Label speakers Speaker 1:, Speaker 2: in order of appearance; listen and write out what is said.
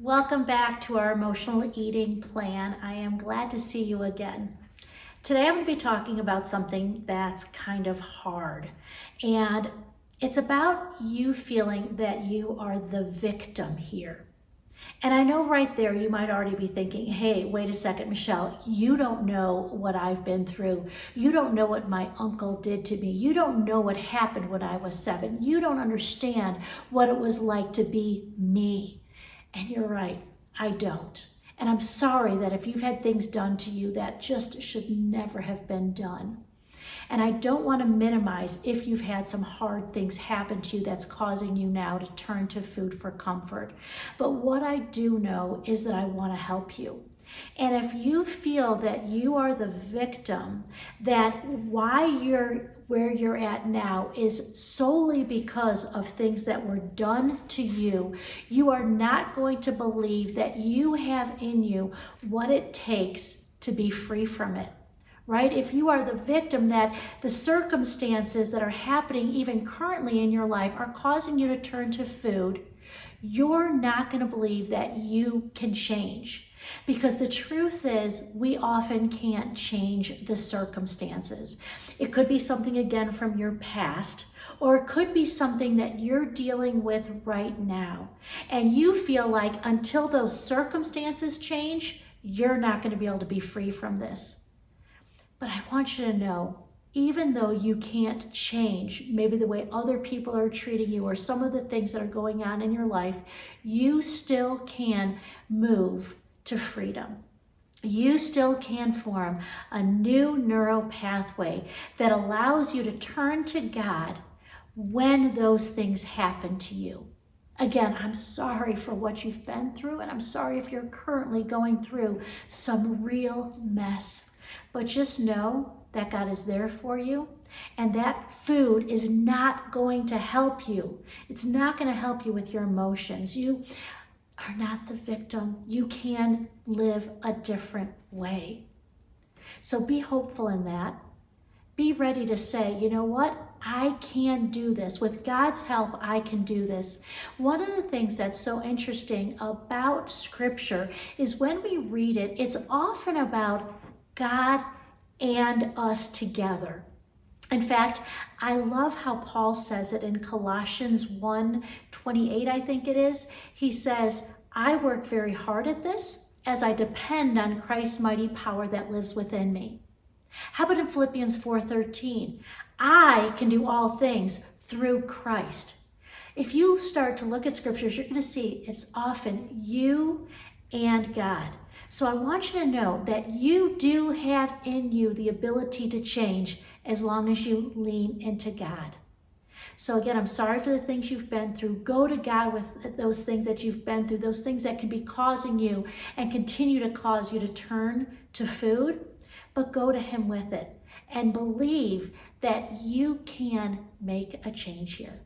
Speaker 1: Welcome back to our emotional eating plan. I am glad to see you again. Today I'm going to be talking about something that's kind of hard, and it's about you feeling that you are the victim here. And I know right there you might already be thinking, hey, wait a second, Michelle, you don't know what I've been through. You don't know what my uncle did to me. You don't know what happened when I was 7. You don't understand what it was like to be me. And you're right, I don't. And I'm sorry that if you've had things done to you that just should never have been done. And I don't want to minimize if you've had some hard things happen to you that's causing you now to turn to food for comfort. But what I do know is that I want to help you. And if you feel that you are the victim, that why you're where you're at now is solely because of things that were done to you, you are not going to believe that you have in you what it takes to be free from it. Right? If you are the victim, that the circumstances that are happening even currently in your life are causing you to turn to food, you're not going to believe that you can change. Because the truth is, we often can't change the circumstances. It could be something again from your past, or it could be something that you're dealing with right now. And you feel like until those circumstances change, you're not going to be able to be free from this. But I want you to know, even though you can't change maybe the way other people are treating you or some of the things that are going on in your life, you still can move to freedom. You still can form a new neural pathway that allows you to turn to God when those things happen to you. Again, I'm sorry for what you've been through, and I'm sorry if you're currently going through some real mess. But just know that God is there for you, and that food is not going to help you. It's not going to help you with your emotions. You are not the victim. You can live a different way. So be hopeful in that. Be ready to say, you know what? I can do this. With God's help, I can do this. One of the things that's so interesting about Scripture is when we read it, it's often about God and us together. In fact, I love how Paul says it in Colossians 1:28, I think it is. He says, I work very hard at this as I depend on Christ's mighty power that lives within me. How about in Philippians 4:13? I can do all things through Christ. If you start to look at scriptures, you're going to see it's often you and God. So I want you to know that you do have in you the ability to change as long as you lean into God. So again, I'm sorry for the things you've been through. Go to God with those things that you've been through, those things that can be causing you and continue to cause you to turn to food, but go to Him with it and believe that you can make a change here.